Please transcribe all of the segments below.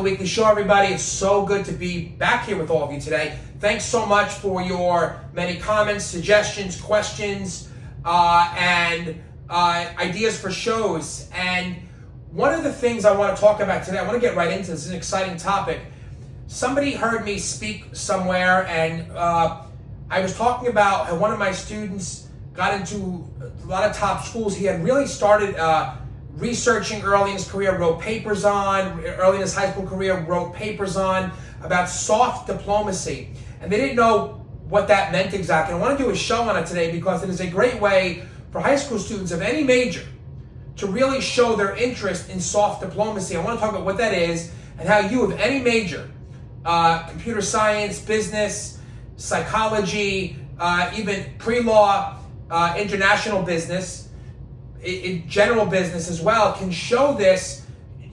weekly show, everybody. It's so good to be back here with all of you today. Thanks so much for your many comments, suggestions, questions, and ideas for shows. And one of the things I want to talk about today, I want to get right into this. It's an exciting topic. Somebody heard me speak somewhere, and I was talking about how one of my students got into a lot of top schools. He had really started researching early in his career, early in his high school career, wrote papers on about soft diplomacy. And they didn't know what that meant exactly. I want to do a show on it today because it is a great way for high school students of any major to really show their interest in soft diplomacy. I want to talk about what that is and how you of any major, computer science, business, psychology, even pre-law, international business, in general business as well, can show this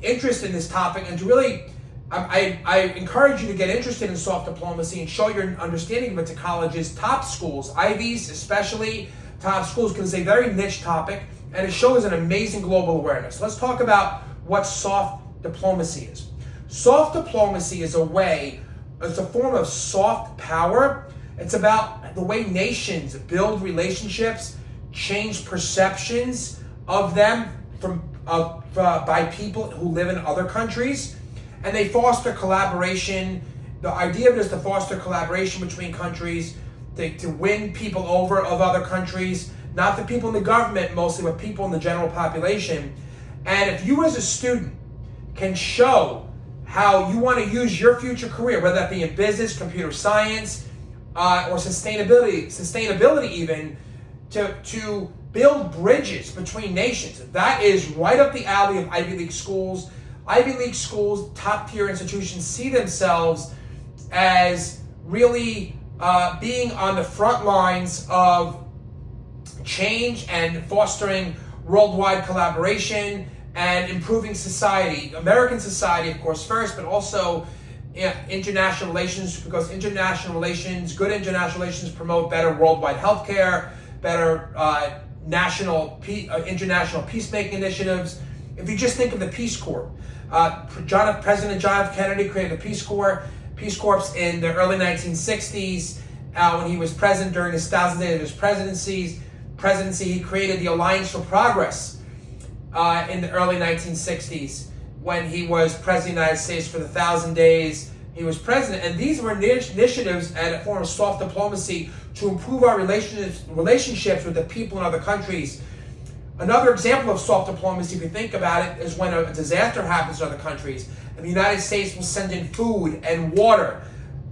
interest in this topic. And to really, I encourage you to get interested in soft diplomacy and show your understanding of it to colleges, top schools, Ivies especially, top schools, because it's a very niche topic and it shows an amazing global awareness. Let's talk about what soft diplomacy is. Soft diplomacy is it's a form of soft power. It's about the way nations build relationships, change perceptions of them by people who live in other countries, and they foster collaboration. The idea of it is to foster collaboration between countries, to win people over of other countries, not the people in the government mostly, but people in the general population. And if you as a student can show how you want to use your future career, whether that be in business, computer science, or sustainability even, to build bridges between nations. That is right up the alley of Ivy League schools. Ivy League schools, top tier institutions, see themselves as really being on the front lines of change and fostering worldwide collaboration and improving society, American society, of course, first, but also international relations, because good international relations promote better worldwide healthcare, better international peacemaking initiatives. If you just think of the Peace Corps, President John F. Kennedy created the Peace Corps in the early 1960s. When he was president during his 1,000 days of his presidency, he created the Alliance for Progress in the early 1960s. When he was president of the United States for the 1,000 days he was president. And these were initiatives and a form of soft diplomacy to improve our relationships with the people in other countries. Another example of soft diplomacy, if you think about it, is when a disaster happens in other countries and the United States will send in food and water.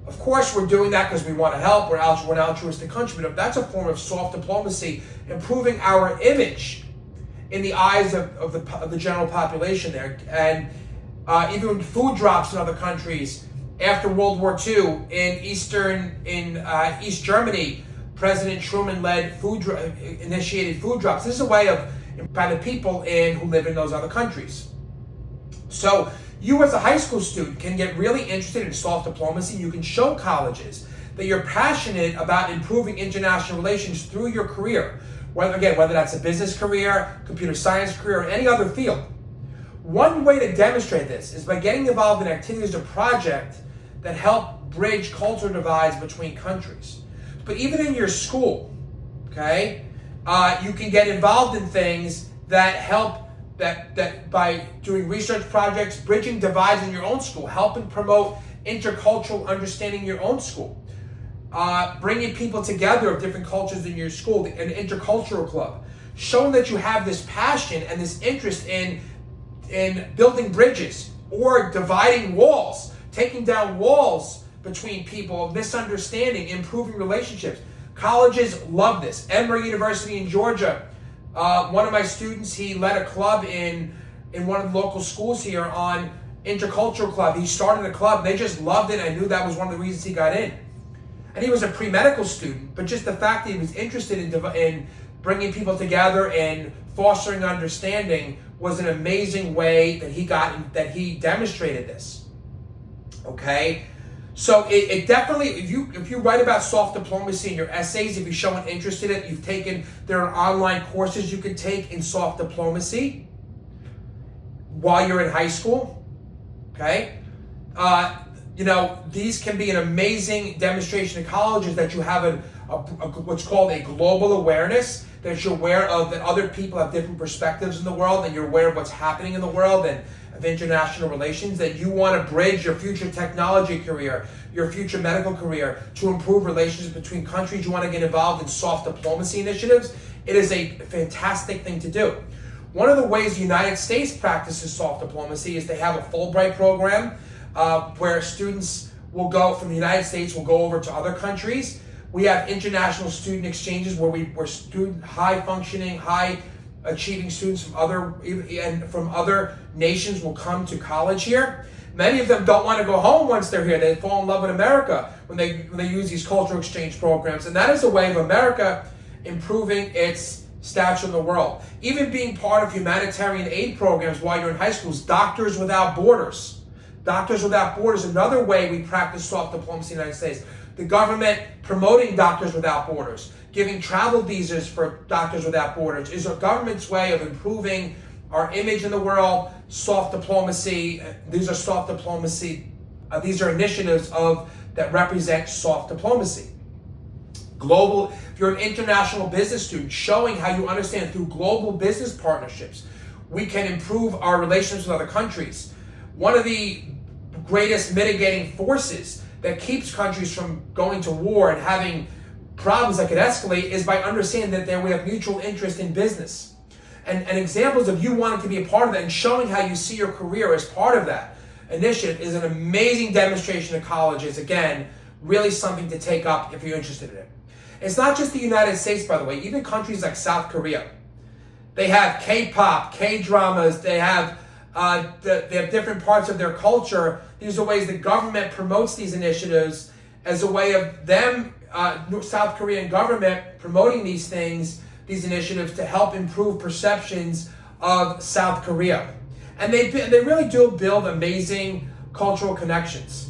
Of course, we're doing that because we want to help. We're an altruistic country, but that's a form of soft diplomacy, improving our image in the eyes of the general population there. And even food drops in other countries. After World War II, in East Germany, President Truman initiated food drops. This is a way by the people who live in those other countries. So you as a high school student can get really interested in soft diplomacy. You can show colleges that you're passionate about improving international relations through your career. Whether that's a business career, computer science career, or any other field. One way to demonstrate this is by getting involved in activities or projects that help bridge cultural divides between countries. But even in your school, okay, you can get involved in things that help that by doing research projects, bridging divides in your own school, helping promote intercultural understanding in your own school. Bringing people together of different cultures in your school, an intercultural club, showing that you have this passion and this interest in building bridges or dividing walls, taking down walls between people, misunderstanding, improving relationships. Colleges love this. Emory University in Georgia, one of my students, he led a club in one of the local schools here on intercultural club. He started a club. They just loved it. I knew that was one of the reasons he got in. And he was a pre-medical student, but just the fact that he was interested in bringing people together and fostering understanding was an amazing way that he demonstrated this. Okay, so it definitely, if you write about soft diplomacy in your essays, if you show an interest in it, there are online courses you can take in soft diplomacy while you're in high school. Okay, these can be an amazing demonstration to colleges that you have what's called a global awareness, that you're aware of that other people have different perspectives in the world, and you're aware of what's happening in the world and of international relations, that you want to bridge your future technology career, your future medical career to improve relations between countries. You want to get involved in soft diplomacy initiatives. It is a fantastic thing to do. One of the ways the United States practices soft diplomacy is they have a Fulbright program where students will go from the United States, will go over to other countries. We have international student exchanges where high functioning, high achieving students from other nations will come to college here. Many of them don't want to go home once they're here. They fall in love with America when they use these cultural exchange programs. And that is a way of America improving its stature in the world. Even being part of humanitarian aid programs while you're in high schools, Doctors Without Borders. Doctors Without Borders, another way we practice soft diplomacy in the United States. The government promoting Doctors Without Borders, giving travel visas for Doctors Without Borders, is a government's way of improving our image in the world. Soft diplomacy, these are initiatives that represent soft diplomacy. Global, if you're an international business student, showing how you understand through global business partnerships, we can improve our relations with other countries. One of the greatest mitigating forces that keeps countries from going to war and having problems that could escalate is by understanding that we have mutual interest in business. And examples of you wanting to be a part of that and showing how you see your career as part of that initiative is an amazing demonstration to colleges. Again, really something to take up if you're interested in it. It's not just the United States, by the way. Even countries like South Korea, they have K-pop, K-dramas. They have different parts of their culture. These are ways the government promotes these initiatives as a way of them, South Korean government, promoting these things, these initiatives to help improve perceptions of South Korea. And they really do build amazing cultural connections.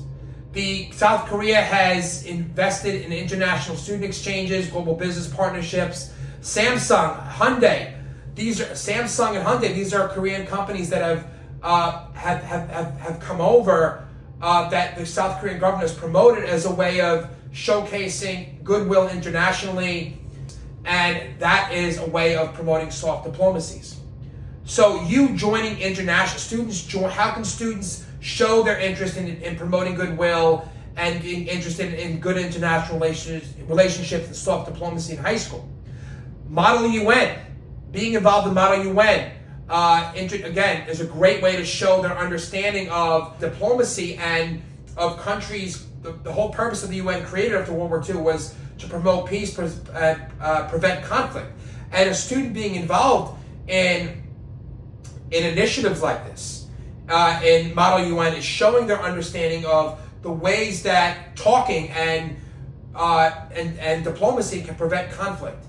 South Korea has invested in international student exchanges, global business partnerships. Samsung, Hyundai, Samsung and Hyundai, these are Korean companies that have come over that the South Korean government has promoted as a way of showcasing goodwill internationally, and that is a way of promoting soft diplomacies. So you joining international students, how can students show their interest in promoting goodwill and being interested in good international relationships and soft diplomacy in high school? Model UN, being involved in Model UN, again, is a great way to show their understanding of diplomacy and of countries. The whole purpose of the UN created after World War II was to promote peace, prevent conflict. And a student being involved in initiatives like this, in Model UN, is showing their understanding of the ways that talking and diplomacy can prevent conflict.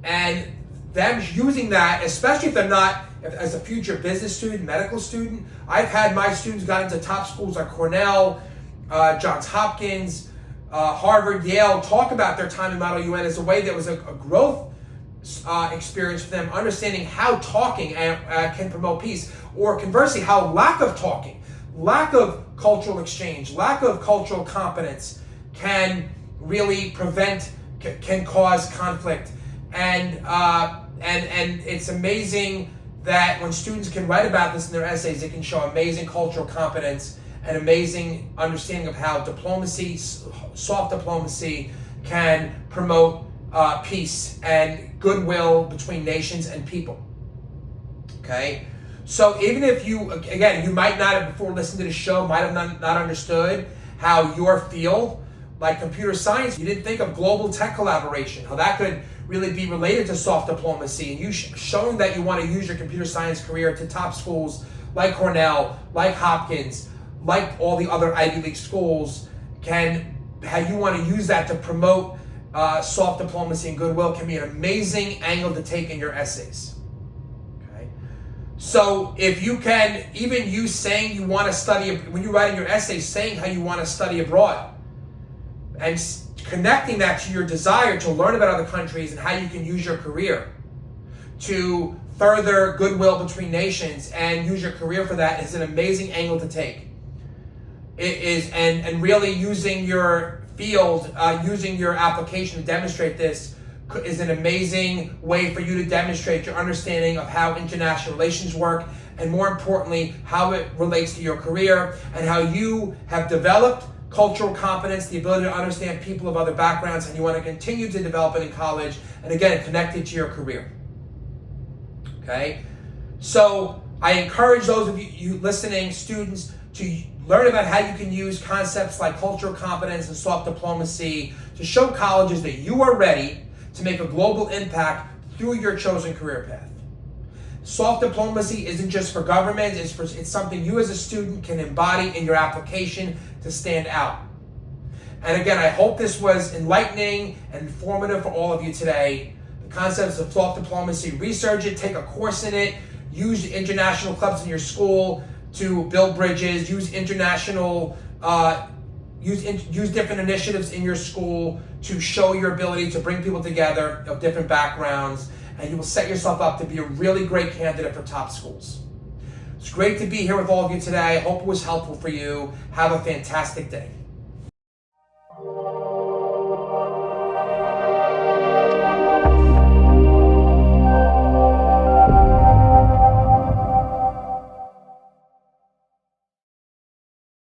And them using that, especially if they're not, as a future business student, medical student. I've had my students got into top schools like Cornell, Johns Hopkins, Harvard, Yale, talk about their time in Model UN as a way that was a growth experience for them, understanding how talking can promote peace, or conversely, how lack of talking, lack of cultural exchange, lack of cultural competence can really can cause conflict. And it's amazing that when students can write about this in their essays, it can show amazing cultural competence and amazing understanding of how diplomacy, soft diplomacy, can promote peace and goodwill between nations and people. Okay? So even if you might not have, before listening to the show, might have not understood how your field, like computer science, you didn't think of global tech collaboration, how that could really be related to soft diplomacy, and you showing that you want to use your computer science career to top schools like Cornell, like Hopkins, like all the other Ivy League schools, how you want to use that to promote soft diplomacy and goodwill can be an amazing angle to take in your essays. Okay, so if you can, even you saying you want to study, when you're writing your essay, saying how you want to study abroad, and connecting that to your desire to learn about other countries and how you can use your career to further goodwill between nations and use your career for that, is an amazing angle to take. and really using your field, using your application to demonstrate this is an amazing way for you to demonstrate your understanding of how international relations work, and more importantly, how it relates to your career and how you have developed cultural competence, the ability to understand people of other backgrounds, and you want to continue to develop it in college, and again, connect it to your career. Okay? So I encourage those of you listening, students, to learn about how you can use concepts like cultural competence and soft diplomacy to show colleges that you are ready to make a global impact through your chosen career path. Soft diplomacy isn't just for government, it's something you as a student can embody in your application to stand out. And again, I hope this was enlightening and informative for all of you today. The concepts of soft diplomacy, research it, take a course in it, use international clubs in your school to build bridges, use international, use different initiatives in your school to show your ability to bring people together of different backgrounds, and you will set yourself up to be a really great candidate for top schools. It's great to be here with all of you today. I hope it was helpful for you. Have a fantastic day.